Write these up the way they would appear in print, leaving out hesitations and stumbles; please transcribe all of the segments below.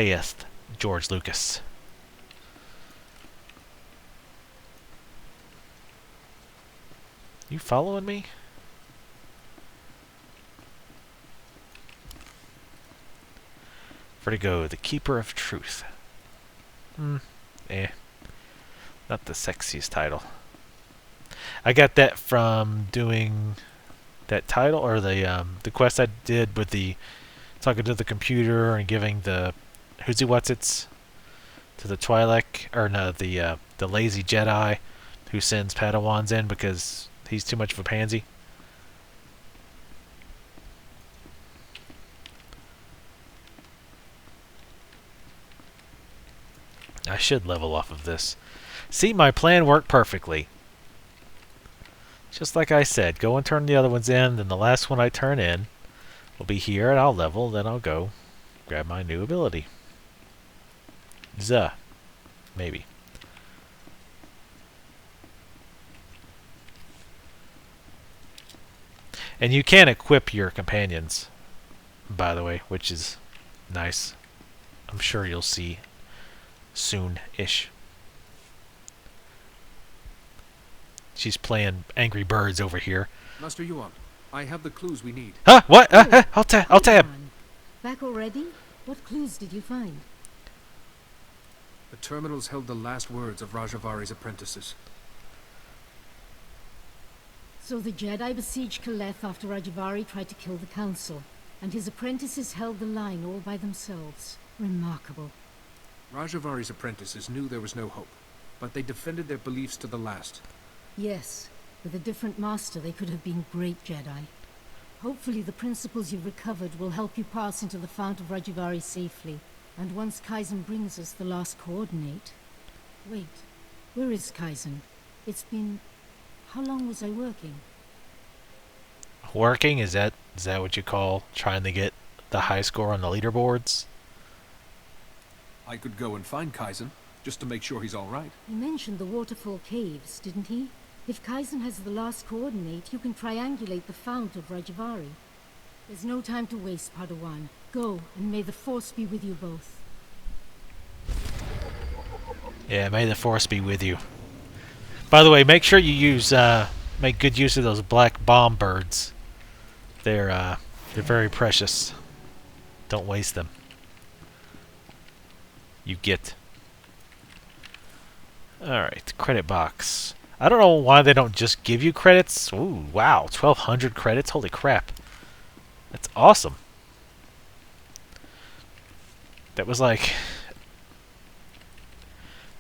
saith George Lucas. You following me? Vertigo, the Keeper of Truth. Not the sexiest title. I got that from doing that title, or the quest I did with the talking to the computer and giving the who's he what's it's to the Twi'lek, or no, the lazy Jedi who sends Padawans in because he's too much of a pansy. I should level off of this. See, my plan worked perfectly. Just like I said, go and turn the other ones in, then the last one I turn in will be here, and I'll level, then I'll go grab my new ability. Zuh. Maybe. And you can equip your companions, by the way, which is nice. I'm sure you'll see soon-ish. She's playing Angry Birds over here. Master Yuan, I have the clues we need. Huh? What? I'll tab. Back already? What clues did you find? The terminals held the last words of Rajavari's apprentices. So the Jedi besieged Kaleth after Rajavari tried to kill the Council, and his apprentices held the line all by themselves. Remarkable. Rajavari's apprentices knew there was no hope, but they defended their beliefs to the last. Yes, with a different master they could have been great Jedi. Hopefully the principles you've recovered will help you pass into the Fount of Rajavari safely. And once Kaizen brings us the last coordinate... Wait, where is Kaizen? It's been... How long was I working? Working? Is that what you call trying to get the high score on the leaderboards? I could go and find Kaizen, just to make sure he's all right. He mentioned the Waterfall Caves, didn't he? If Kaizen has the last coordinate, you can triangulate the Fount of Rajavari. There's no time to waste, Padawan. Go, and may the Force be with you both. Yeah, may the Force be with you. By the way, make sure you use make good use of those black bomb birds. They're very precious. Don't waste them. You get. Alright, credit box. I don't know why they don't just give you credits. Ooh, wow, 1,200 credits? Holy crap. That's awesome. That was like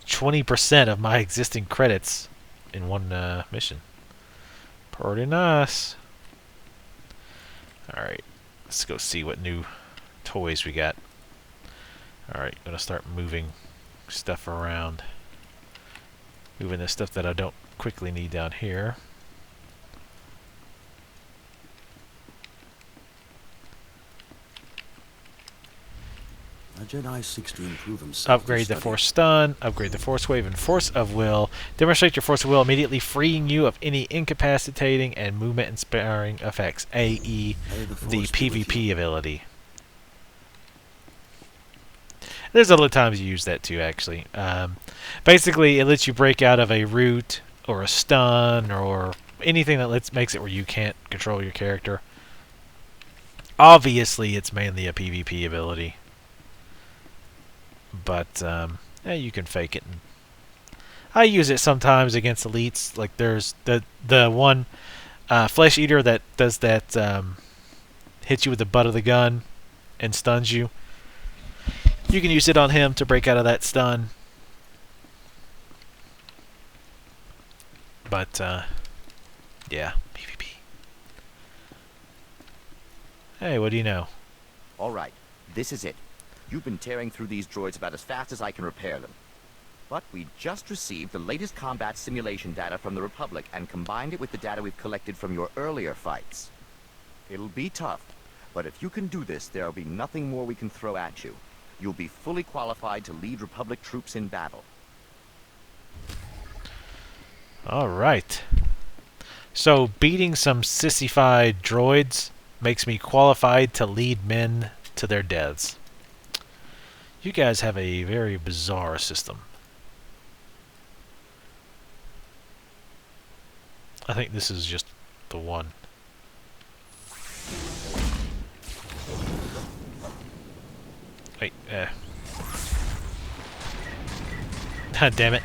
20% of my existing credits in one mission. Pretty nice. Alright, let's go see what new toys we got. Alright, gonna start moving stuff around. Moving the stuff that I don't quickly need down here. A Jedi seeks to improve himself. Upgrade the Force Stun, upgrade the Force Wave and Force of Will. Demonstrate your Force of Will, immediately freeing you of any incapacitating and movement-inspiring effects, i.e. the PvP ability. There's other times you use that too, actually. Basically, it lets you break out of a route or a stun or anything that makes it where you can't control your character. Obviously, it's mainly a PvP ability. But, yeah, you can fake it. And I use it sometimes against elites. Like, there's the one Flesh Eater that does that, hits you with the butt of the gun and stuns you. You can use it on him to break out of that stun. But, yeah, PvP. Hey, what do you know? All right, this is it. You've been tearing through these droids about as fast as I can repair them. But we just received the latest combat simulation data from the Republic and combined it with the data we've collected from your earlier fights. It'll be tough, but if you can do this, there'll be nothing more we can throw at you. You'll be fully qualified to lead Republic troops in battle. Alright. So, beating some sissified droids makes me qualified to lead men to their deaths. You guys have a very bizarre system. I think this is just the one. Wait, damn it.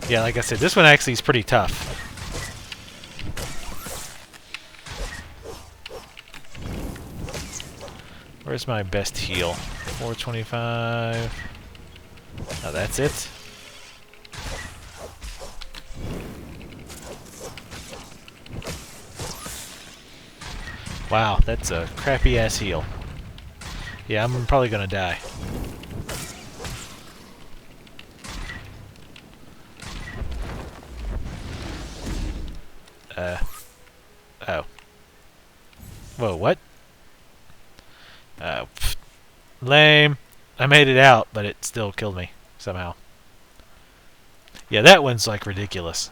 Yeah, like I said, this one actually is pretty tough. Where's my best heal? 425. Oh, that's it? Wow, that's a crappy ass heal. Yeah, I'm probably gonna die. Oh. Whoa, what? Pfft. Lame. I made it out, but it still killed me somehow. Yeah, that one's like ridiculous.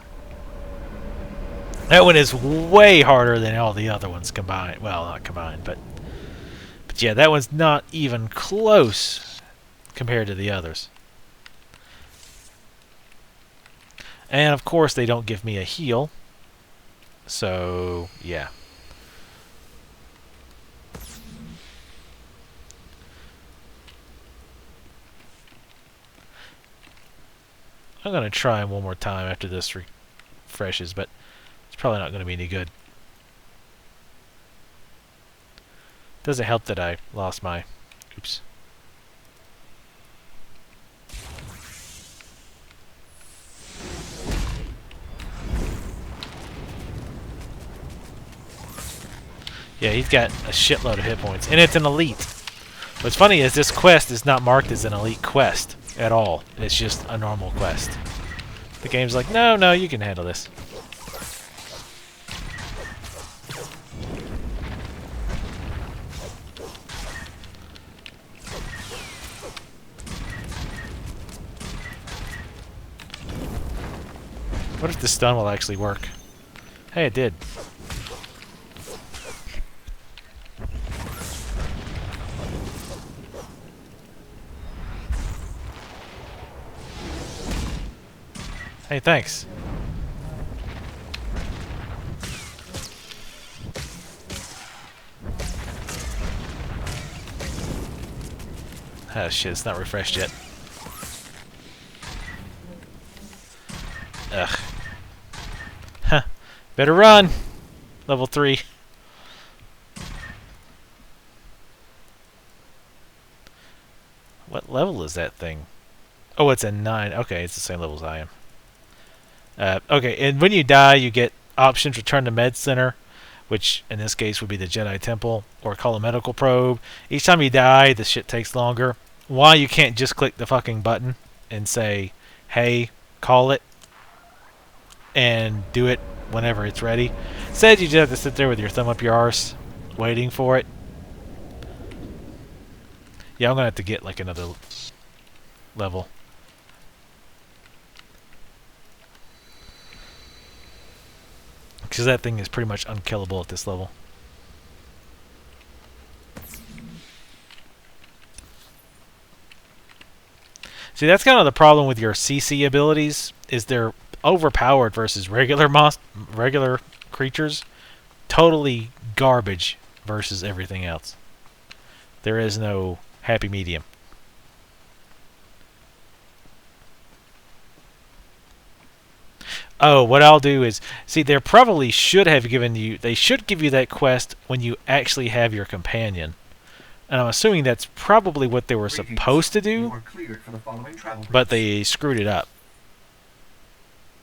That one is way harder than all the other ones combined. Well, not combined, but yeah, that one's not even close compared to the others. And of course, they don't give me a heal. So, yeah. I'm going to try one more time after this refreshes, but it's probably not going to be any good. Doesn't help that I lost my... Oops. Yeah, he's got a shitload of hit points, and it's an elite. What's funny is this quest is not marked as an elite quest at all. It's just a normal quest. The game's like, no, no, you can handle this. What if the stun will actually work? Hey, it did. Hey, thanks. Oh shit, it's not refreshed yet. Ugh. Huh. Better run! Level 3. What level is that thing? Oh, it's a 9. Okay, it's the same level as I am. Okay, and when you die, you get options: return to Med Center, which in this case would be the Jedi Temple, or call a medical probe. Each time you die, the shit takes longer. Why you can't just click the fucking button and say, hey, call it, and do it whenever it's ready? Instead, you just have to sit there with your thumb up your arse, waiting for it. Yeah, I'm gonna have to get like another level. Because that thing is pretty much unkillable at this level. See, that's kind of the problem with your CC abilities, is they're overpowered versus regular creatures. Totally garbage versus everything else. There is no happy medium. Oh, what I'll do is, see, they probably should have given you, they should give you that quest when you actually have your companion. And I'm assuming that's probably what they were supposed to do, but they screwed it up.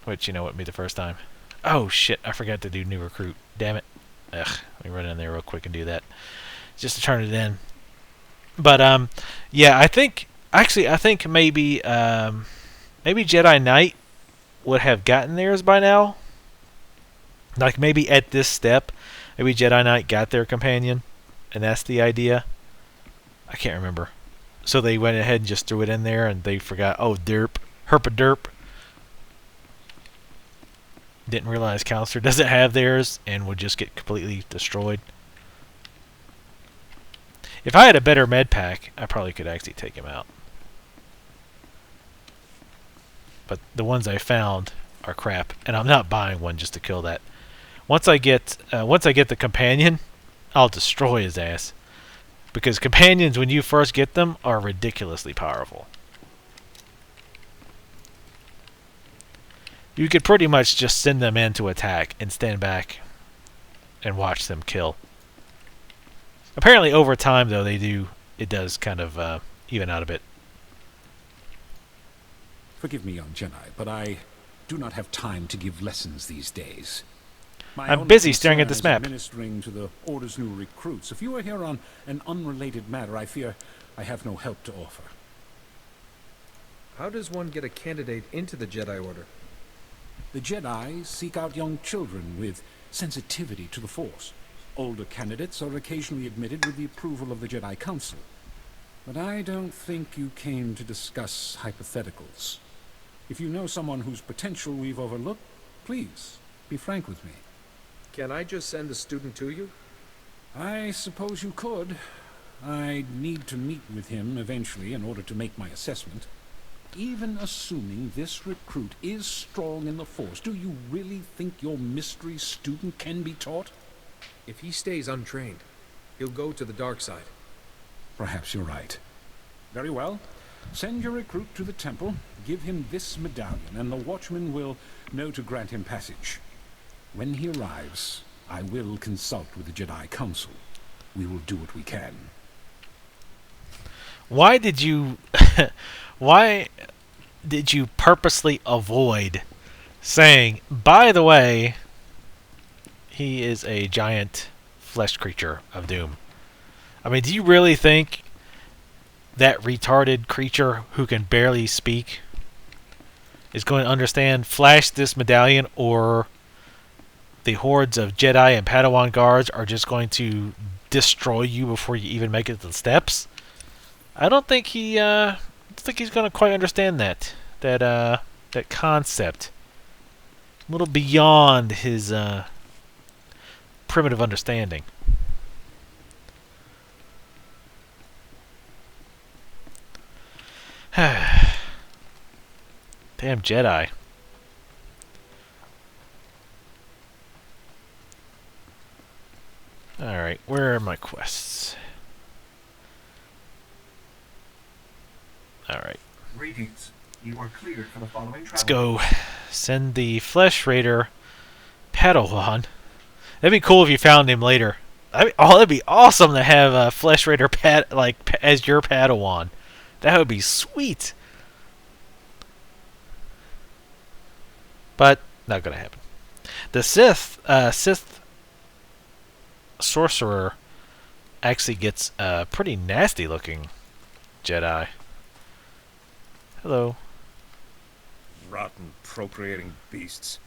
Which, you know, wouldn't be the first time. Oh, shit, I forgot to do new recruit. Damn it. Ugh, let me run in there real quick and do that. Just to turn it in. But, yeah, I think maybe, maybe Jedi Knight would have gotten theirs by now. Like, maybe at this step, maybe Jedi Knight got their companion, and that's the idea. I can't remember. So they went ahead and just threw it in there, and they forgot, oh, derp, herpa-derp. Didn't realize Counselor doesn't have theirs, and would just get completely destroyed. If I had a better med pack, I probably could actually take him out. But the ones I found are crap, and I'm not buying one just to kill that. Once I get the companion, I'll destroy his ass. Because companions, when you first get them, are ridiculously powerful. You could pretty much just send them in to attack and stand back and watch them kill. Apparently, over time, though, it does kind of even out a bit. Forgive me, young Jedi, but I do not have time to give lessons these days. My I'm only busy staring at concern this is map. Administering to the Order's new recruits. If you are here on an unrelated matter, I fear I have no help to offer. How does one get a candidate into the Jedi Order? The Jedi seek out young children with sensitivity to the Force. Older candidates are occasionally admitted with the approval of the Jedi Council. But I don't think you came to discuss hypotheticals. If you know someone whose potential we've overlooked, please be frank with me. Can I just send a student to you? I suppose you could. I'd need to meet with him eventually in order to make my assessment. Even assuming this recruit is strong in the Force, do you really think your mystery student can be taught? If he stays untrained, he'll go to the dark side. Perhaps you're right. Very well. Send your recruit to the temple, give him this medallion, and the watchman will know to grant him passage. When he arrives, I will consult with the Jedi Council. We will do what we can. Why did you why did you purposely avoid saying, by the way, he is a giant flesh creature of doom? I mean, do you really think that retarded creature who can barely speak is going to understand flash this medallion, or the hordes of Jedi and Padawan guards are just going to destroy you before you even make it to the steps? I don't think he's going to quite understand that concept. A little beyond his primitive understanding. Damn Jedi. Alright, where are my quests? Alright. Greetings. You are cleared for the following Let's travel. go send the Flesh Raider Padawan. That'd be cool if you found him later. That'd be awesome to have a Flesh Raider as your Padawan. That would be sweet. But not gonna happen. The Sith sorcerer actually gets a pretty nasty looking Jedi. Hello. Rotten, procreating beasts.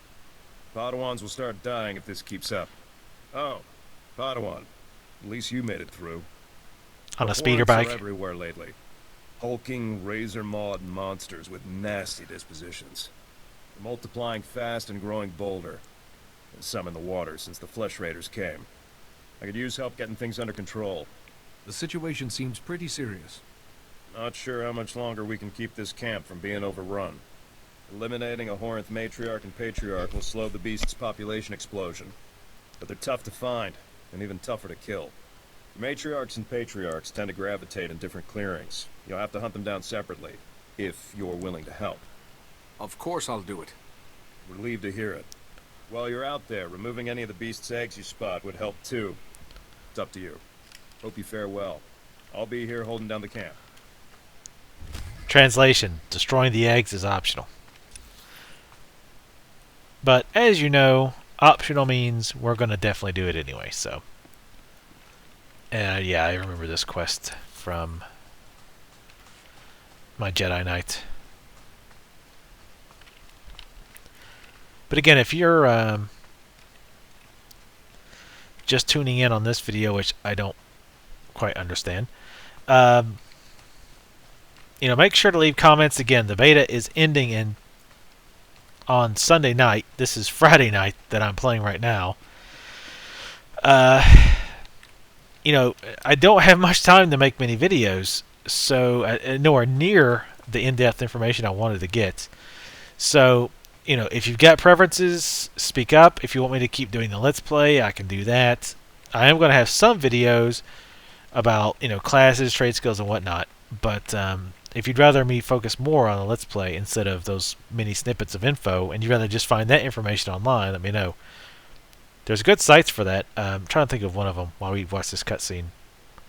Padawans will start dying if this keeps up. Oh, Padawan. At least you made it through. On The a speeder hordes bike. are everywhere lately. Hulking, razor-mawed monsters with nasty dispositions. They're multiplying fast and growing bolder. And some in the water since the Flesh Raiders came. I could use help getting things under control. The situation seems pretty serious. Not sure how much longer we can keep this camp from being overrun. Eliminating a Horinth matriarch and patriarch will slow the beast's population explosion. But they're tough to find, and even tougher to kill. Matriarchs and patriarchs tend to gravitate in different clearings. You'll have to hunt them down separately, if you're willing to help. Of course I'll do it. Relieved to hear it. While you're out there, removing any of the beast's eggs you spot would help too. It's up to you. Hope you fare well. I'll be here holding down the camp. Translation: destroying the eggs is optional. But as you know, optional means we're going to definitely do it anyway, so. Yeah, I remember this quest from my Jedi Knight. But again, if you're just tuning in on this video, which I don't quite understand, make sure to leave comments. Again, the beta is ending on Sunday night. This is Friday night that I'm playing right now. you know, I don't have much time to make many videos, so nowhere near the in-depth information I wanted to get. So, you know, if you've got preferences, speak up. If you want me to keep doing the Let's Play, I can do that. I am going to have some videos about, you know, classes, trade skills, and whatnot. But if you'd rather me focus more on the Let's Play instead of those mini snippets of info, and you'd rather just find that information online, let me know. There's good sites for that. I'm trying to think of one of them while we watch this cutscene.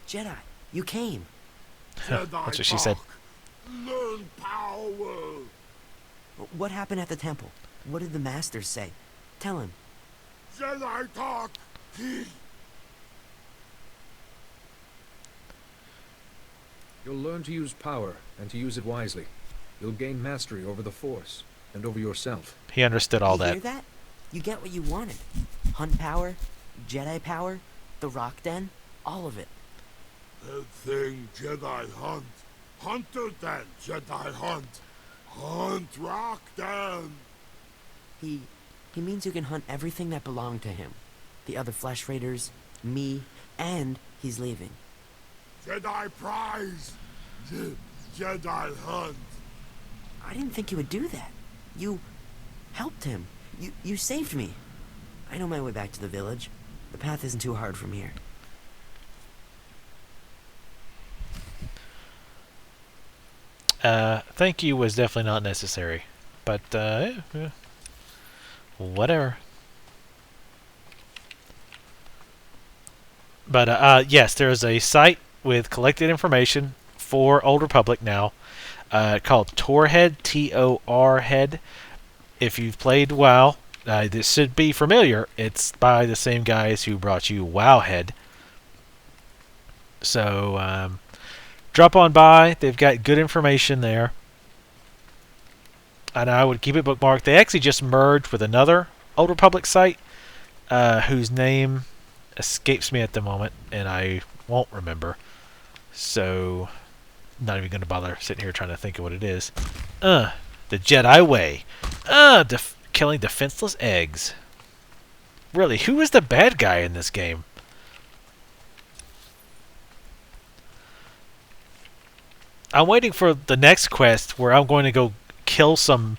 Jedi, you came. That's what she said. Learn power. What happened at the temple? What did the masters say? Tell him. Jedi talk. You'll learn to use power, and to use it wisely. You'll gain mastery over the Force, and over yourself. He understood all You that. hear that? You get what you wanted. Hunt power, Jedi power, the rock den, all of it. The thing Jedi hunt. Hunter den, Jedi hunt. Hunt rock den. He means you can hunt everything that belonged to him. The other flesh raiders, me, and he's leaving. Jedi prize. Jedi hunt. I didn't think you would do that. You helped him. You saved me. I know my way back to the village. The path isn't too hard from here. Thank you was definitely not necessary. But, yeah. Whatever. But, yes, there is a site with collected information for Old Republic now, called Torhead, T-O-R head. If you've played WoW, this should be familiar. It's by the same guys who brought you Wowhead. So, drop on by. They've got good information there. And I would keep it bookmarked. They actually just merged with another Old Republic site, whose name escapes me at the moment, and I won't remember. So, not even going to bother sitting here trying to think of what it is. The Jedi Way. Killing defenseless eggs. Really, who is the bad guy in this game? I'm waiting for the next quest where I'm going to go kill some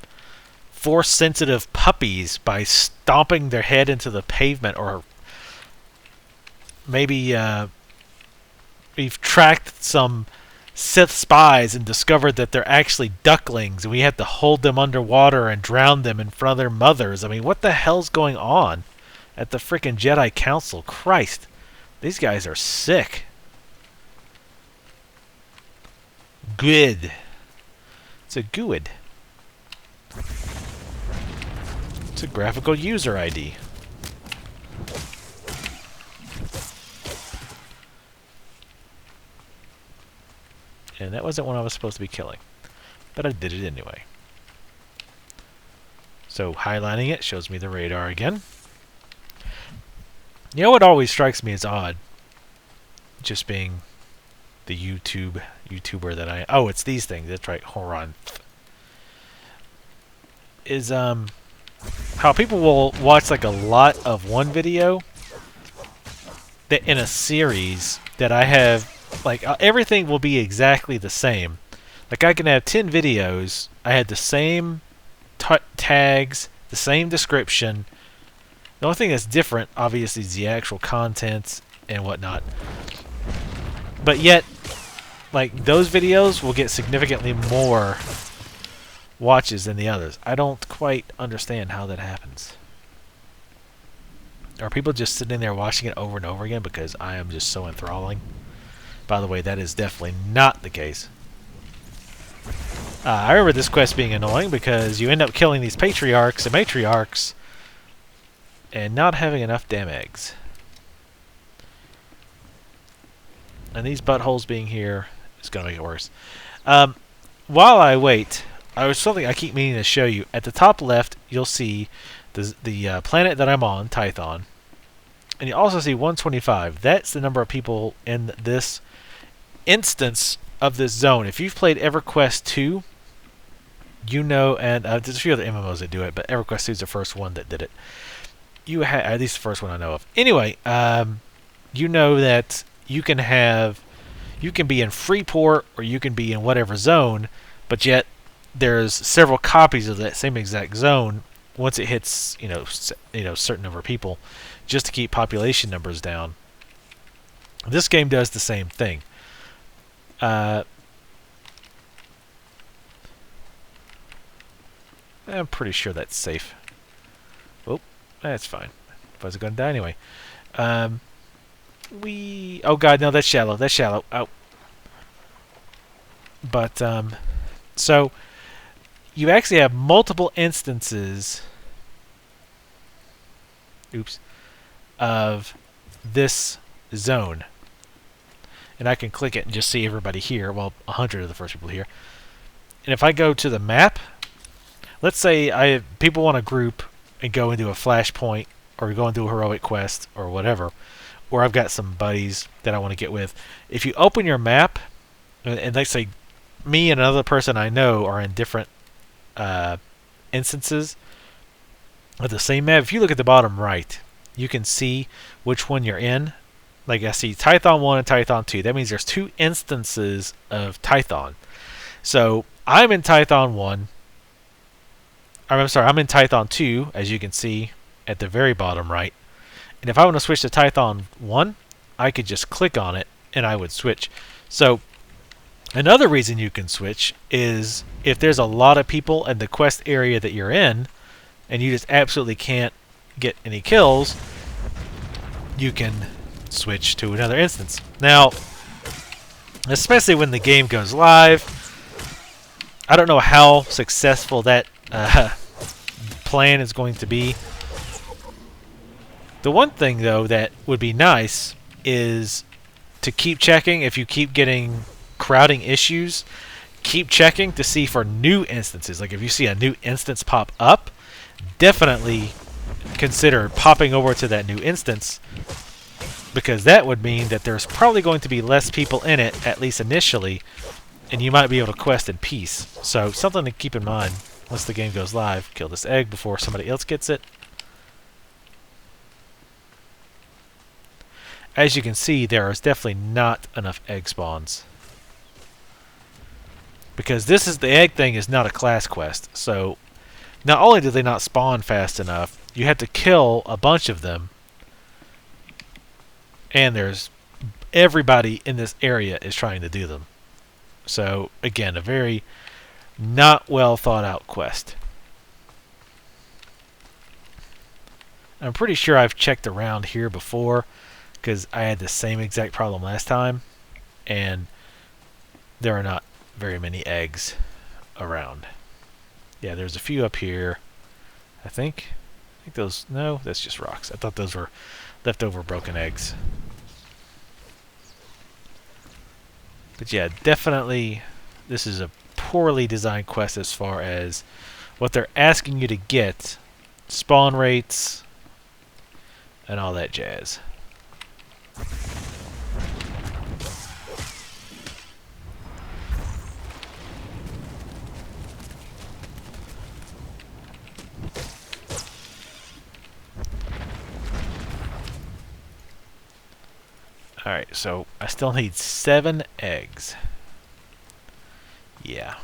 Force-sensitive puppies by stomping their head into the pavement, or maybe we've tracked some Sith spies and discovered that they're actually ducklings, and we have to hold them underwater and drown them in front of their mothers. I mean, what the hell's going on at the frickin' Jedi Council? Christ, these guys are sick. Good. It's a good. It's a graphical user ID. And that wasn't one I was supposed to be killing. But I did it anyway. So highlighting it shows me the radar again. You know what always strikes me as odd? Just being the YouTuber that I... Oh, it's these things. That's right. Horon. Is, how people will watch, like, a lot of one video that in a series that I have... Like, everything will be exactly the same. Like, I can have 10 videos. I had the same tags, the same description. The only thing that's different, obviously, is the actual contents and whatnot. But yet, like, those videos will get significantly more watches than the others. I don't quite understand how that happens. Are people just sitting there watching it over and over again because I am just so enthralling? By the way, that is definitely not the case. I remember this quest being annoying because you end up killing these patriarchs and matriarchs and not having enough damn eggs. And these buttholes being here is going to make it worse. While I wait, something I keep meaning to show you. At the top left, you'll see the planet that I'm on, Tython. And you also see 125. That's the number of people in this instance of this zone. If you've played EverQuest 2, you know, and there's a few other MMOs that do it, but EverQuest 2 is the first one that did it. At least the first one I know of. Anyway, you know that you can be in Freeport or you can be in whatever zone, but yet there's several copies of that same exact zone once it hits certain number of people, just to keep population numbers down. This game does the same thing. I'm pretty sure that's safe. Oh, that's fine. If I was going to die anyway. Oh god, no, that's shallow. That's shallow. Oh. But so you actually have multiple instances. Oops. Of this zone. And I can click it and just see everybody here. Well, 100 of the first people here. And if I go to the map, let's say people want to group and go into a flashpoint or go into a heroic quest or whatever, or I've got some buddies that I want to get with. If you open your map, and let's say me and another person I know are in different instances of the same map, if you look at the bottom right, you can see which one you're in. Like I see Tython 1 and Tython 2. That means there's 2 instances of Tython. So I'm in Tython 1. I'm sorry, I'm in Tython 2, as you can see at the very bottom right. And if I want to switch to Tython 1, I could just click on it and I would switch. So another reason you can switch is if there's a lot of people in the quest area that you're in and you just absolutely can't get any kills, you can switch to another instance. Now, especially when the game goes live, I don't know how successful that plan is going to be. The one thing, though, that would be nice is to keep checking. If you keep getting crowding issues, keep checking to see for new instances. Like if you see a new instance pop up, definitely consider popping over to that new instance, because that would mean that there's probably going to be less people in it, at least initially, and you might be able to quest in peace. So something to keep in mind once the game goes live. Kill this egg before somebody else gets it. As you can see, there is definitely not enough egg spawns, because the egg thing is not a class quest. So not only do they not spawn fast enough, you have to kill a bunch of them, and there's everybody in this area is trying to do them. So again, a very not well thought out quest. I'm pretty sure I've checked around here before, because I had the same exact problem last time, and there are not very many eggs around. Yeah, there's a few up here. I think those, no, that's just rocks. I thought those were leftover broken eggs. But yeah, definitely this is a poorly designed quest as far as what they're asking you to get, spawn rates, and all that jazz. Alright, so I still need 7 eggs. Yeah.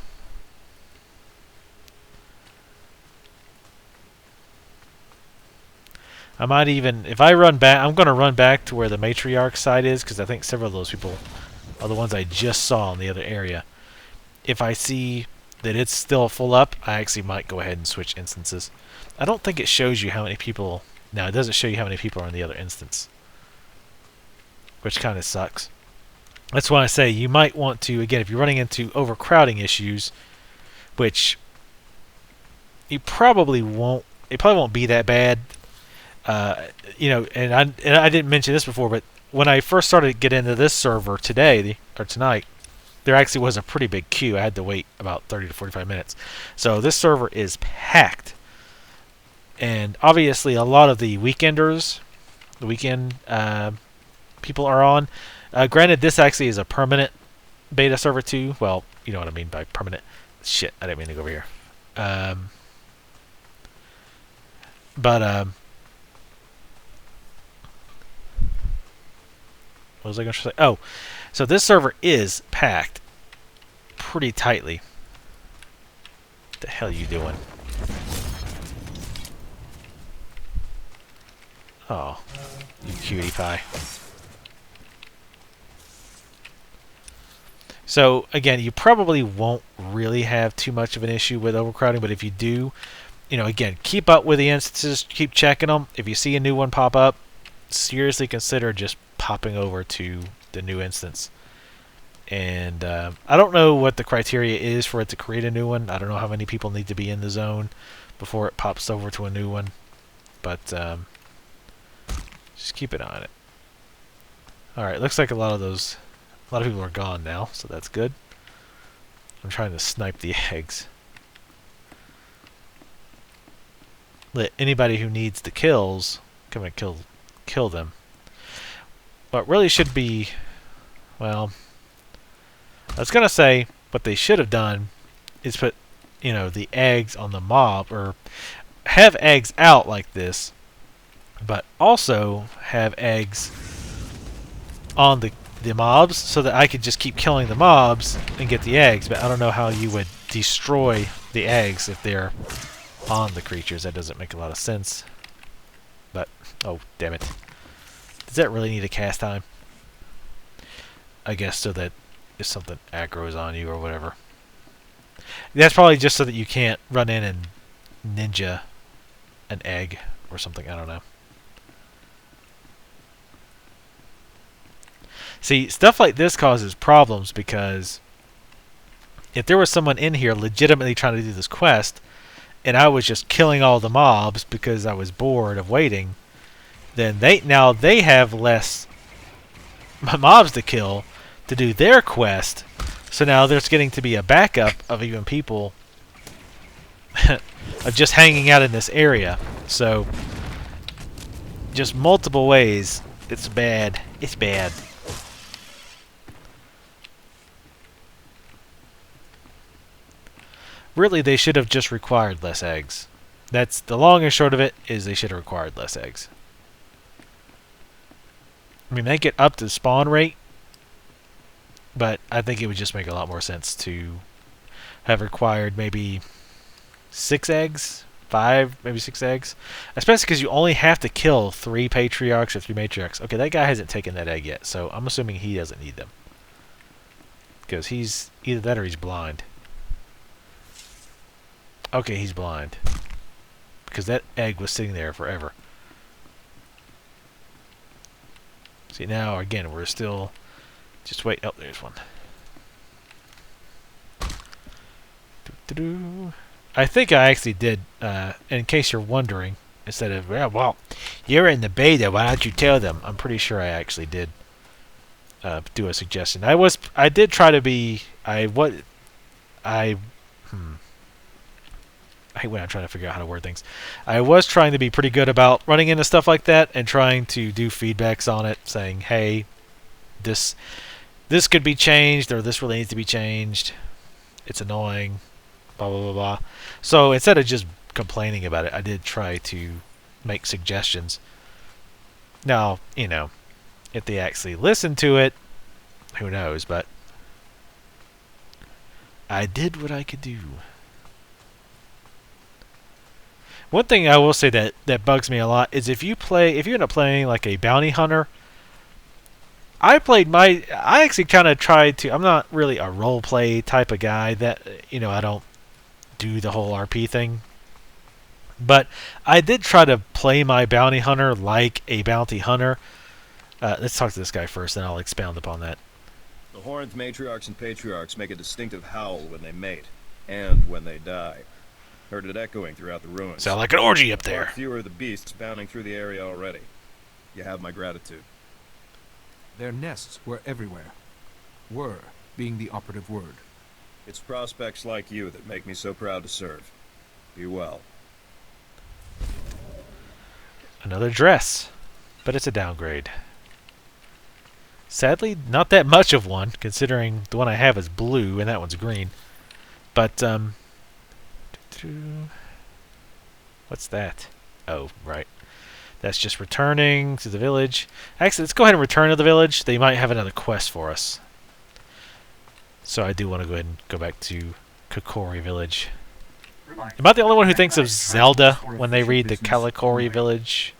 I might even, if I run back, I'm going to run back to where the matriarch site is, because I think several of those people are the ones I just saw in the other area. If I see that it's still full up, I actually might go ahead and switch instances. I don't think it shows you how many people, no, it doesn't show you how many people are in the other instance, which kind of sucks. That's why I say you might want to, again, if you're running into overcrowding issues, which you probably won't, it probably won't be that bad. You know, and I didn't mention this before, but when I first started to get into this server today, or tonight, there actually was a pretty big queue. I had to wait about 30 to 45 minutes. So this server is packed. And obviously a lot of the weekenders, the weekend people are on. Granted, this actually is a permanent beta server too. Well, you know what I mean by permanent. Shit, I didn't mean to go over here. What was I going to say? Oh, so this server is packed pretty tightly. What the hell are you doing? Oh, you cutie pie. So, again, you probably won't really have too much of an issue with overcrowding, but if you do, you know, again, keep up with the instances, keep checking them. If you see a new one pop up, seriously consider just popping over to the new instance. And I don't know what the criteria is for it to create a new one. I don't know how many people need to be in the zone before it pops over to a new one. But just keep an eye on it. Alright, looks like a lot of people are gone now, so that's good. I'm trying to snipe the eggs. Let anybody who needs the kills come and kill them. What really should be, well, I was gonna say what they should have done is put, you know, the eggs on the mob, or have eggs out like this, but also have eggs on the mobs so that I could just keep killing the mobs and get the eggs. But I don't know how you would destroy the eggs if they're on the creatures. That doesn't make a lot of sense. But, oh, damn it. Does that really need a cast time? I guess so that if something aggro's on you or whatever. That's probably just so that you can't run in and ninja an egg or something. I don't know. See, stuff like this causes problems because if there was someone in here legitimately trying to do this quest and I was just killing all the mobs because I was bored of waiting, then they have less mobs to kill to do their quest. So now there's getting to be a backup of even people of just hanging out in this area. So just multiple ways. It's bad. It's bad. Really, they should have just required less eggs. That's the long and short of it, is they should have required less eggs. I mean, they get up to spawn rate, but I think it would just make a lot more sense to have required maybe 6 eggs, 5, maybe 6 eggs. Especially because you only have to kill 3 patriarchs or 3 matriarchs. Okay, that guy hasn't taken that egg yet, so I'm assuming he doesn't need them. Because he's either that or he's blind. Okay, he's blind. Because that egg was sitting there forever. See, now, again, we're still... Just wait. Oh, there's one. I think I actually did, in case you're wondering, instead of, well, you're in the beta, why don't you tell them? I'm pretty sure I actually did do a suggestion. I did try to be... I hate when I'm trying to figure out how to word things. I was trying to be pretty good about running into stuff like that and trying to do feedbacks on it, saying, hey, this could be changed, or this really needs to be changed. It's annoying, blah, blah, blah, blah. So instead of just complaining about it, I did try to make suggestions. Now, you know, if they actually listen to it, who knows, but I did what I could do. One thing I will say that bugs me a lot is if you end up playing like a bounty hunter. I actually kind of tried to. I'm not really a role play type of guy. That, you know, I don't do the whole RP thing. But I did try to play my bounty hunter like a bounty hunter. Let's talk to this guy first, and I'll expound upon that. The Horned matriarchs and patriarchs make a distinctive howl when they mate, and when they die. Heard it echoing throughout the ruins. Sound like an orgy up there. Fewer of the beasts bounding through the area already. You have my gratitude. Their nests were everywhere. Were being the operative word. It's prospects like you that make me so proud to serve. Be well. Another dress, but it's a downgrade. Sadly, not that much of one, considering the one I have is blue and that one's green. But, what's that? Oh, right. That's just returning to the village. Actually, let's go ahead and return to the village. They might have another quest for us. So I do want to go ahead and go back to Kokori Village. Am I the only one who thinks of Zelda when they read the Kalikori Village?